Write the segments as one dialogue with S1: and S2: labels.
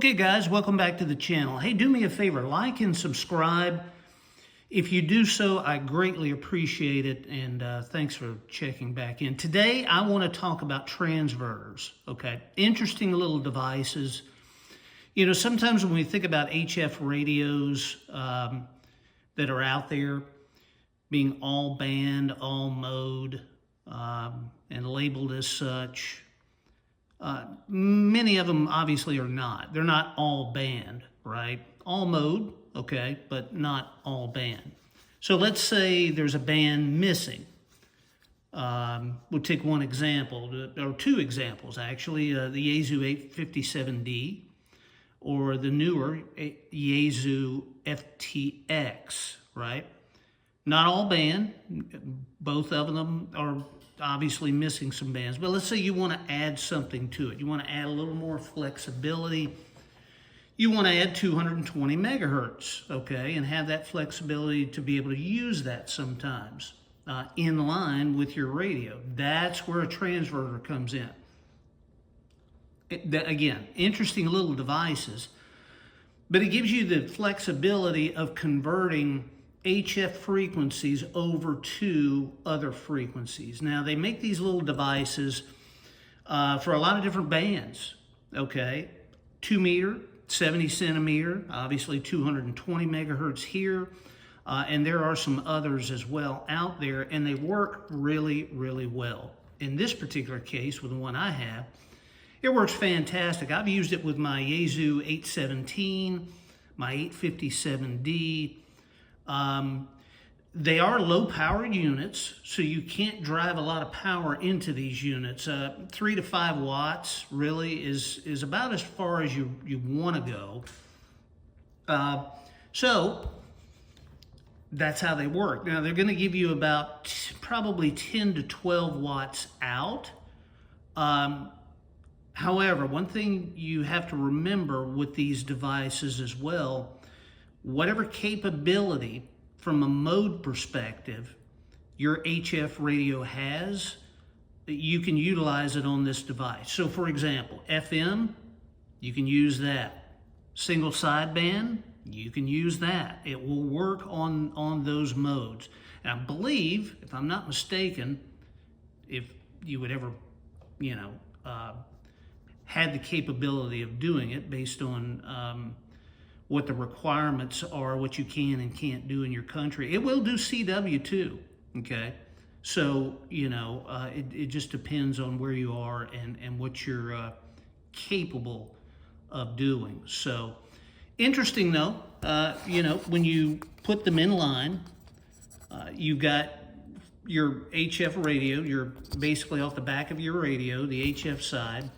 S1: Okay guys, welcome back to the channel. Hey, do me a favor, like and subscribe. If you do so, I greatly appreciate it, and thanks for checking back in. Today, I want to talk about transverters, okay? Interesting little devices. You know, sometimes when we think about HF radios that are out there being all band, all mode, and labeled as such, many of them obviously are not. They're not all band, right? All mode, okay, but not all band. So let's say there's a band missing. We'll take one example, or two examples actually, the Yaesu 857D or the newer Yaesu FTX, right? Not all band, both of them are obviously missing some bands, but let's say you want to add something to it. You want to add a little more flexibility. You want to add 220 megahertz, okay, and have that flexibility to be able to use that sometimes in line with your radio. That's where a transverter comes in. Again, interesting little devices, but it gives you the flexibility of converting HF frequencies over to other frequencies. Now, they make these little devices for a lot of different bands, okay? 2 meter, 70 centimeter, obviously 220 megahertz here, and there are some others as well out there, and they work really, really well. In this particular case, with the one I have, it works fantastic. I've used it with my Yaesu 817, my 857D. They are low power units, so you can't drive a lot of power into these units. 3 to 5 watts really is about as far as you want to go. So that's how they work. Now they're going to give you about probably 10 to 12 watts out. However, one thing you have to remember with these devices as well, whatever capability from a mode perspective your HF radio has, you can utilize it on this device. So for example, FM, you can use that. Single sideband, you can use that. It will work on those modes. And I believe, if I'm not mistaken, if you would ever, had the capability of doing it based on what the requirements are, what you can and can't do in your country. It will do CW too, okay? So, it just depends on where you are and what you're capable of doing. So, interesting though, when you put them in line, you've got your HF radio, you're basically off the back of your radio, the HF side,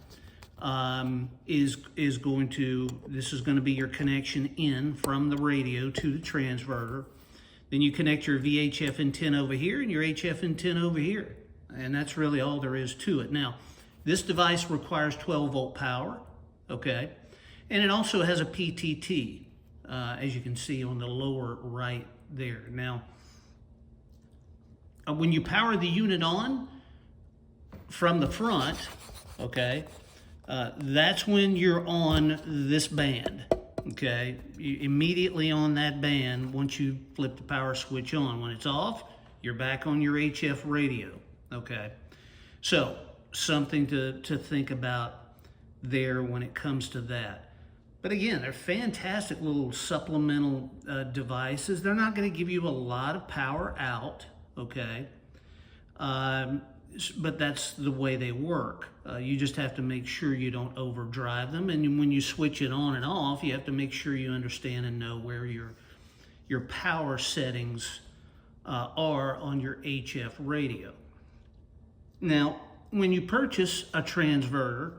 S1: is going to, this is going to be your connection in from the radio to the transverter. Then you connect your VHF antenna over here and your HF antenna over here. And that's really all there is to it. Now, this device requires 12 volt power, okay? And it also has a PTT, as you can see on the lower right there. Now, when you power the unit on from the front, okay, that's when you're on this band, okay? Immediately on that band, once you flip the power switch on. When it's off, you're back on your HF radio, okay? So, something to think about there when it comes to that. But again, they're fantastic little supplemental devices. They're not going to give you a lot of power out, okay? But that's the way they work. You just have to make sure you don't overdrive them. And when you switch it on and off, you have to make sure you understand and know where your power settings are on your HF radio. Now, when you purchase a transverter,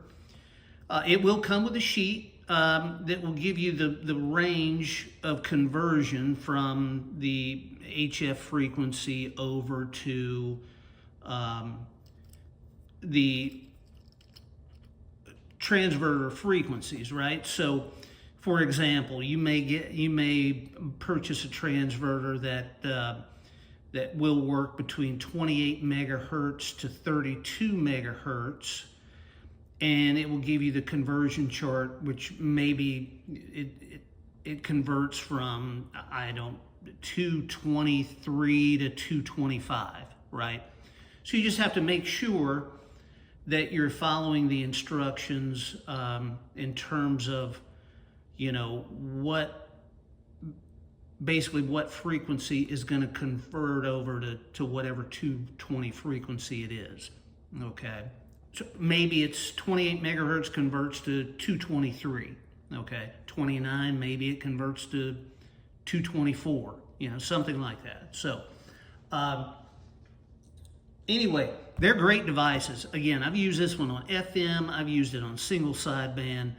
S1: it will come with a sheet that will give you the range of conversion from the HF frequency over to the transverter frequencies, right? So, for example, you may purchase a transverter that will work between 28 megahertz to 32 megahertz, and it will give you the conversion chart, which maybe it converts from, 223 to 225, right? So you just have to make sure that you're following the instructions in terms of, basically what frequency is going to convert over to whatever 220 frequency it is, okay? So maybe it's 28 megahertz converts to 223, okay? 29, maybe it converts to 224, something like that. So anyway, they're great devices. Again, I've used this one on FM. I've used it on single sideband.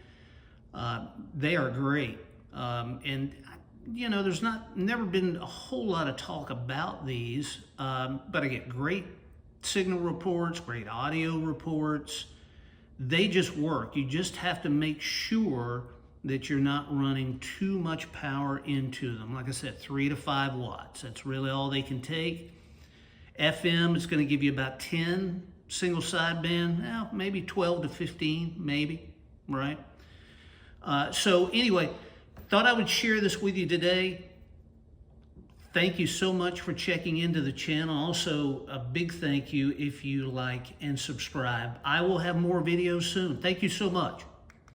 S1: They are great. And there's never been a whole lot of talk about these, but I get great signal reports, great audio reports. They just work. You just have to make sure that you're not running too much power into them. Like I said, 3 to 5 watts. That's really all they can take. FM is going to give you about 10 single sideband, maybe 12 to 15, maybe, right? So anyway, thought I would share this with you today. Thank you so much for checking into the channel. Also, a big thank you if you like and subscribe. I will have more videos soon. Thank you so much.